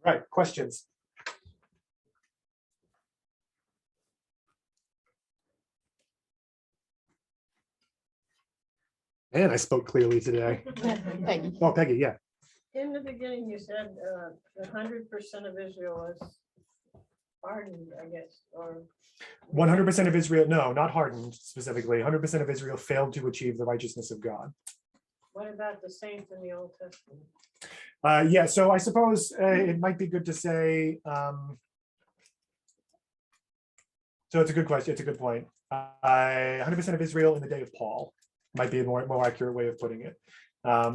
All right, questions? And I spoke clearly today. Peggy. Oh, Peggy, yeah. In the beginning, you said 100% of Israel is hardened, I guess, or 100% of Israel, no, not hardened specifically. 100% of Israel failed to achieve the righteousness of God. what about the saints in the Old Testament? Yeah, so I suppose it might be good to say, so it's a good question, it's a good point. 100% of Israel in the day of Paul might be a more accurate way of putting it.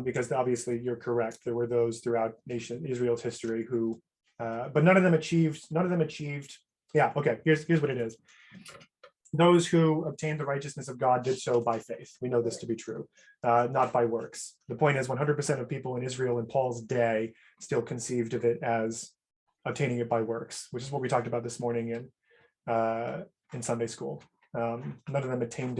Because obviously you're correct. There were those throughout Israel's history who, but none of them achieved, yeah, okay, here's what it is. Those who obtained the righteousness of God did so by faith. We know this to be true, not by works. The point is 100% of people in Israel in Paul's day still conceived of it as obtaining it by works, which is what we talked about this morning in Sunday school. None of them obtained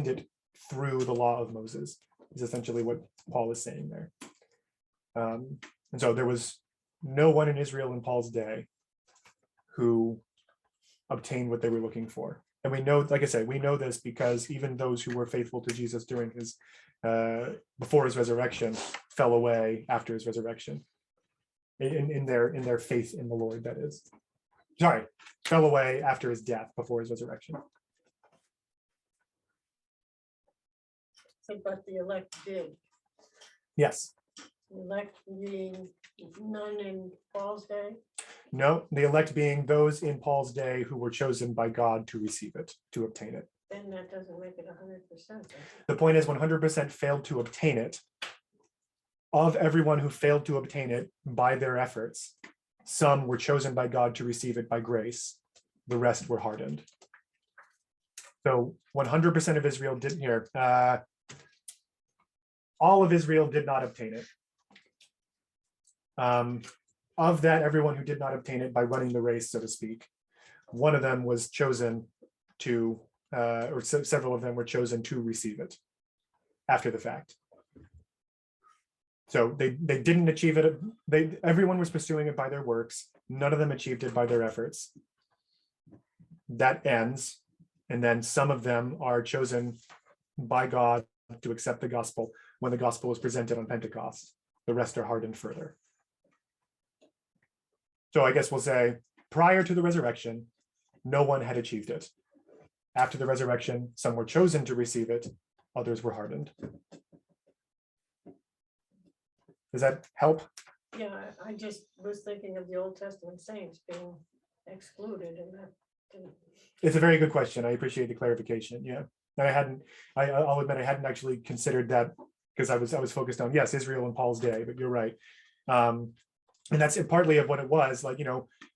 it through the law of Moses, is essentially what Paul is saying there. And so there was no one in Israel in Paul's day who obtained what they were looking for. And we know, like I said, we know this because even those who were faithful to Jesus during his, before his resurrection, fell away after his resurrection. In their faith in the Lord, that is. Sorry, fell away after his death, before his resurrection. So, but the elect did. Yes. The elect being none in Paul's day. No, the elect being those in Paul's day who were chosen by God to receive it, to obtain it. Then that doesn't make it 100%. The point is 100% failed to obtain it. Of everyone who failed to obtain it by their efforts, some were chosen by God to receive it by grace. The rest were hardened. So 100% of Israel didn't hear. All of Israel did not obtain it. Of that, everyone who did not obtain it by running the race, so to speak, one of them was chosen to, or several of them were chosen to receive it after the fact. So they didn't achieve it. Everyone was pursuing it by their works. None of them achieved it by their efforts. That ends. And then some of them are chosen by God to accept the gospel when the gospel is presented on Pentecost. The rest are hardened further. So I guess we'll say prior to the resurrection, no one had achieved it. After the resurrection, some were chosen to receive it, others were hardened. Does that help? Yeah, I just was thinking of the Old Testament saints being excluded, and that didn't. It's a very good question. I appreciate the clarification. Yeah. And I'll admit I hadn't actually considered that because I was focused on, yes, Israel in Paul's day, but you're right. And that's partly of what it was, like,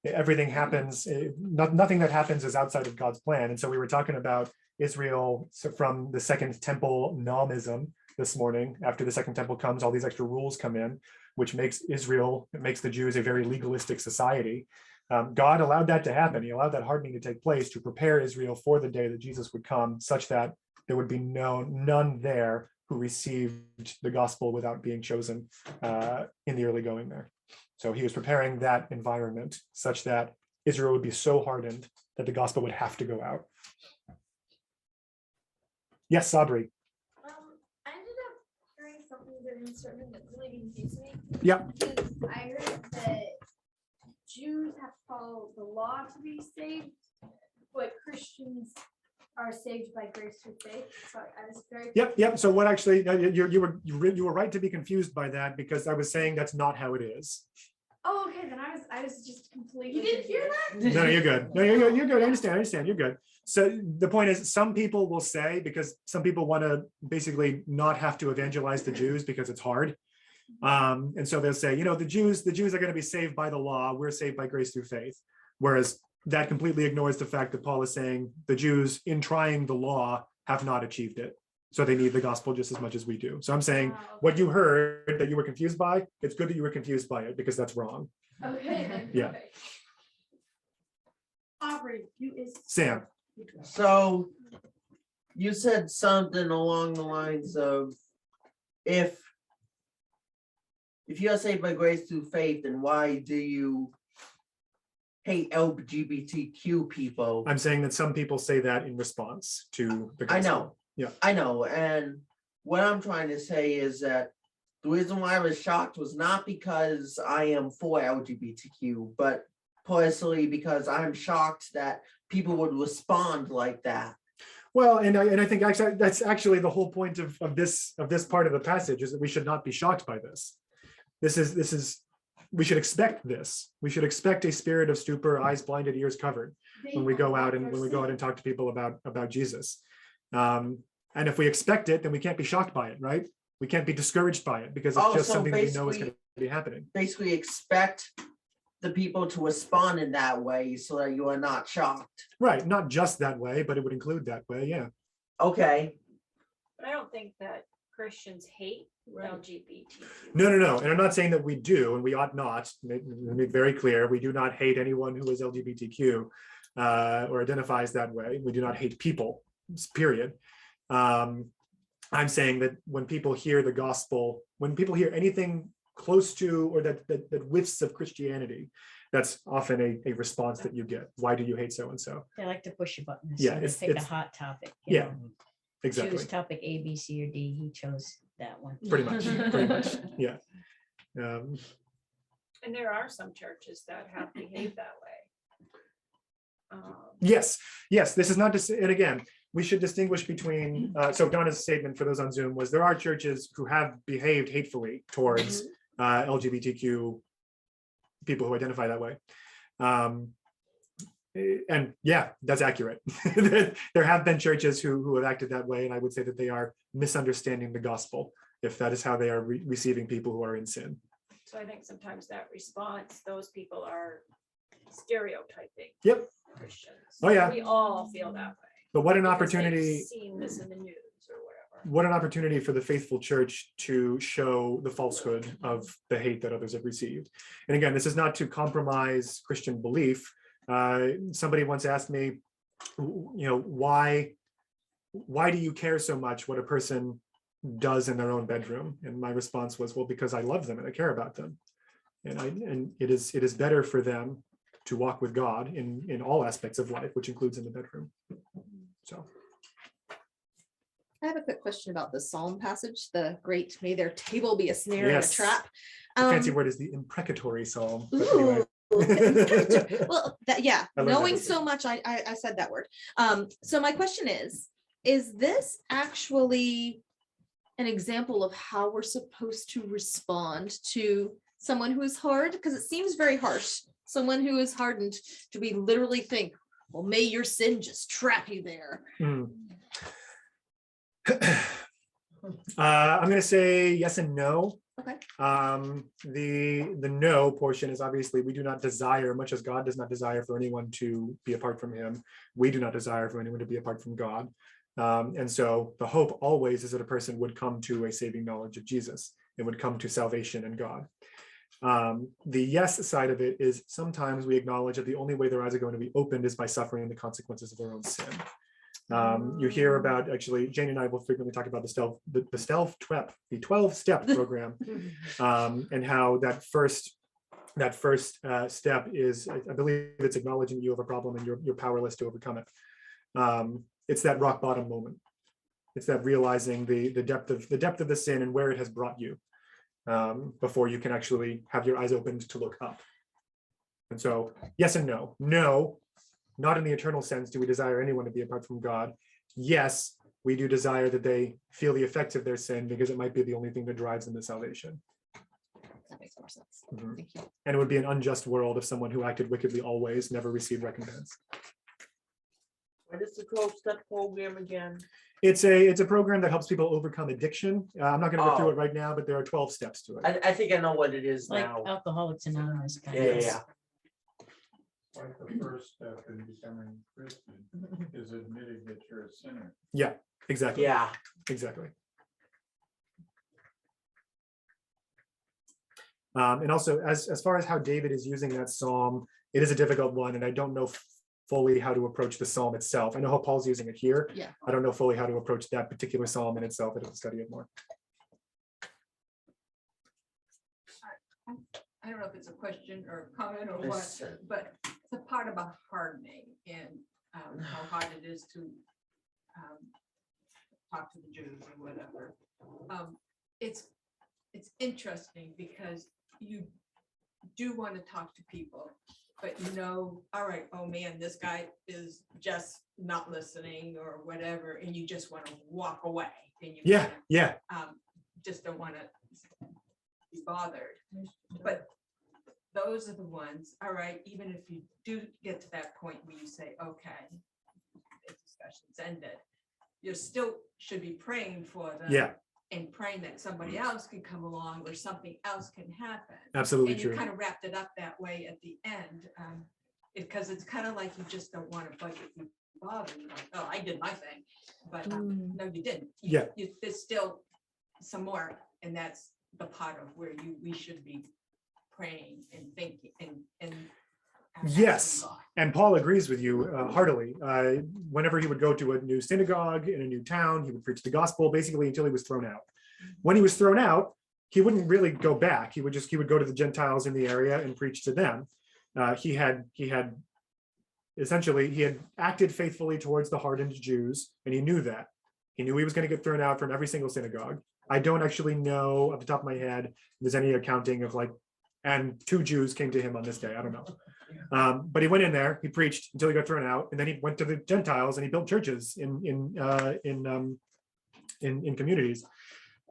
everything happens, nothing that happens is outside of God's plan. And so we were talking about Israel from the Second Temple nomism this morning. After the Second Temple comes, all these extra rules come in, which makes the Jews a very legalistic society. God allowed that to happen. He allowed that hardening to take place to prepare Israel for the day that Jesus would come, such that there would be none there who received the gospel without being chosen in the early going there. So he was preparing that environment such that Israel would be so hardened that the gospel would have to go out. Yes, Sabri. I ended up hearing something during the sermon that really confused me. Yeah. Because I heard that Jews have to follow the law to be saved, but Christians are saved by grace through faith. So I was very Yep. So what actually you were right to be confused by that, because I was saying that's not how it is. Oh, okay. Then I was just completely. You didn't hear that? No, you're good. No, you're good. I understand. You're good. So the point is, some people will say, because some people want to basically not have to evangelize the Jews because it's hard. And so they'll say, the Jews are going to be saved by the law. We're saved by grace through faith. Whereas that completely ignores the fact that Paul is saying the Jews, in trying the law, have not achieved it. So they need the gospel just as much as we do. So I'm saying what you heard that you were confused by, it's good that you were confused by it, because that's wrong. Okay. Then. Yeah. Okay. Aubrey, you is Sam. So you said something along the lines of, if if you are saved by grace through faith, then why do you hate LGBTQ people? I'm saying that some people say that in response to the I gospel. know. Yeah. I know. And what I'm trying to say is that the reason why I was shocked was not because I am for LGBTQ, but personally because I'm shocked that people would respond like that. Well, and I think actually that's actually the whole point of this part of the passage, is that we should not be shocked by this. This is we should expect this. We should expect a spirit of stupor, eyes blinded, ears covered, when we go out and talk to people about Jesus. And if we expect it, then we can't be shocked by it, right? We can't be discouraged by it because it's just so something that we know is going to be happening. Basically expect the people to respond in that way so that you are not shocked. Right, not just that way, but it would include that way, yeah. Okay. But I don't think that Christians hate LGBT. No. And I'm not saying that we do, and we ought not. Make very clear, we do not hate anyone who is LGBTQ or identifies that way. We do not hate people, period. I'm saying that when people hear the gospel, when people hear anything close to or that whiffs of Christianity, that's often a response that you get. Why do you hate so and so? They like to push a button. Yeah, So they pick a hot topic. you Yeah, know. exactly. Choose topic A, B, C, or D. He chose that one. Pretty much. Yeah. And there are some churches that have behaved that way. Yes. This is not just, and again, we should distinguish between, so Donna's statement for those on Zoom was there are churches who have behaved hatefully towards LGBTQ people who identify that way. And yeah, that's accurate. There have been churches who have acted that way, and I would say that they are misunderstanding the gospel if that is how they are receiving people who are in sin. So I think sometimes that response, those people are stereotyping Yep. Christians. Oh, yeah. We all feel that way. But what an because they've opportunity, Seen this in the news or whatever. what an opportunity for the faithful church to show the falsehood of the hate that others have received. And again, this is not to compromise Christian belief. Somebody once asked me, why do you care so much what a person does in their own bedroom? And my response was, well, because I love them and I care about them. And it is better for them to walk with God in all aspects of life, which includes in the bedroom. So I have a quick question about the Psalm passage, the great, may their table be a snare and a Yes. trap. the fancy word is the imprecatory psalm. But Ooh. anyway. Well, yeah, I learned that knowing this so much, I said that word. So my question is this actually an example of how we're supposed to respond to someone who is hard? Because it seems very harsh. Someone who is hardened, do we literally think, well, may your sin just trap you there? I'm going to say yes and no. Okay. The no portion is obviously we do not desire, much as God does not desire for anyone to be apart from him. We do not desire for anyone to be apart from God. And so the hope always is that a person would come to a saving knowledge of Jesus and would come to salvation in God. The yes side of it is sometimes we acknowledge that the only way their eyes are going to be opened is by suffering the consequences of their own sin. You hear about, actually, Jane and I will frequently talk about the 12-step program, and how that first step is, I believe it's acknowledging you have a problem and you're powerless to overcome it. It's that rock bottom moment. It's that realizing the depth of the sin and where it has brought you, before you can actually have your eyes opened to look up. And so, yes and no. No, not in the eternal sense do we desire anyone to be apart from God. Yes, we do desire that they feel the effects of their sin, because it might be the only thing that drives them to salvation. That makes more sense. Mhm. Thank you. And it would be an unjust world if someone who acted wickedly always never received recompense. What is the 12-step program again? It's a program that helps people overcome addiction. I'm not going to go through Oh. it right now, but there are 12 steps to it. I think I know what it is Like now. Alcoholics Anonymous. kind Yeah, of. yeah, yeah. Like the first step in becoming Christian is admitting that you're a sinner. Yeah, exactly. Yeah. Exactly. And also, as far as how David is using that psalm, it is a difficult one, and I don't know fully how to approach the psalm itself. I know how Paul's using it here. Yeah. I don't know fully how to approach that particular psalm in itself. I'd have to study it more. I don't know if it's a question or a comment or what, Listen. but it's a part about hardening and how hard it is to talk to the Jews or whatever. It's interesting because you do want to talk to people, but you know, all right, oh man, this guy is just not listening or whatever, and you just want to walk away. And you Yeah, kinda, yeah, just don't want to be bothered. But those are the ones, all right, even if you do get to that point where you say, okay, the discussion's ended, you still should be praying for them. yeah, And praying that somebody else can come along or something else can happen. absolutely And you true. kind of wrapped it up that way at the end. Because it's kind of like you just don't want to budget be bothered. You're like, oh, I did my thing, but no, you didn't. Yeah. There's still some more, and that's the part of where we should be praying and thinking and asking Yes. God. And Paul agrees with you heartily. Whenever he would go to a new synagogue in a new town, he would preach the gospel basically until he was thrown out. When he was thrown out, he wouldn't really go back. He would go to the Gentiles in the area and preach to them. He had acted faithfully towards the hardened Jews, and he knew that. He knew he was going to get thrown out from every single synagogue. I don't actually know off the top of my head if there's any accounting of like, and 2 Jews came to him on this day. I don't know. But he went in there, he preached until he got thrown out, and then he went to the Gentiles and he built churches in communities.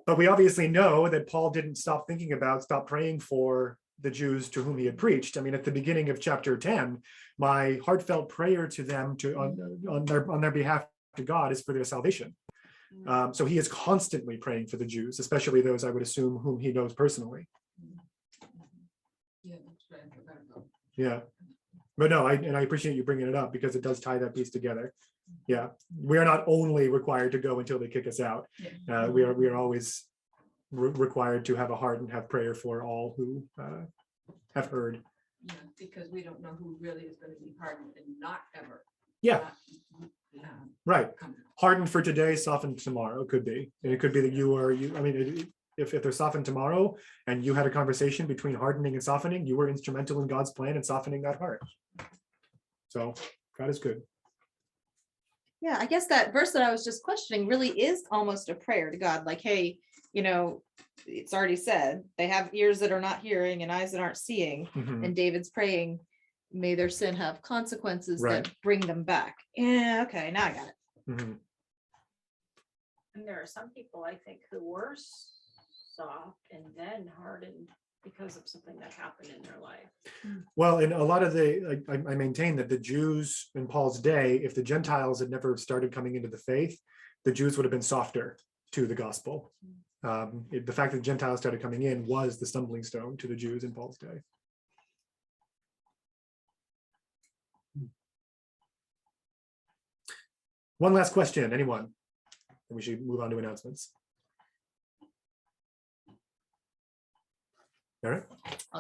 But we obviously know that Paul didn't stop praying for the Jews to whom he had preached. I mean, at the beginning of chapter 10, my heartfelt prayer to them on their behalf to God is for their salvation. So he is constantly praying for the Jews, especially those I would assume whom he knows personally. Yeah, that's right. I forgot about. Yeah, but no, I appreciate you bringing it up because it does tie that piece together. Yeah, we are not only required to go until they kick us out. We are always required to have a heart and have prayer for all who have heard. Yeah, because we don't know who really is going to be hardened and not ever. Yeah, right. Come. Hardened for today, softened tomorrow. Could be, and it could be that I mean, if they're softened tomorrow, and you had a conversation between hardening and softening, you were instrumental in God's plan in softening that heart. So God is good. Yeah, I guess that verse that I was just questioning really is almost a prayer to God. Like, hey, you know, it's already said they have ears that are not hearing and eyes that aren't seeing. Mhm. And David's praying, may their sin have consequences Right. that bring them back. Yeah, okay, now I got it. Mhm. And there are some people, I think, who were soft and then hardened because of something that happened in their life. Well, in a lot of I maintain that the Jews in Paul's day, if the Gentiles had never started coming into the faith, the Jews would have been softer to the gospel. The fact that Gentiles started coming in was the stumbling stone to the Jews in Paul's day. One last question, anyone? And we should move on to announcements. All right.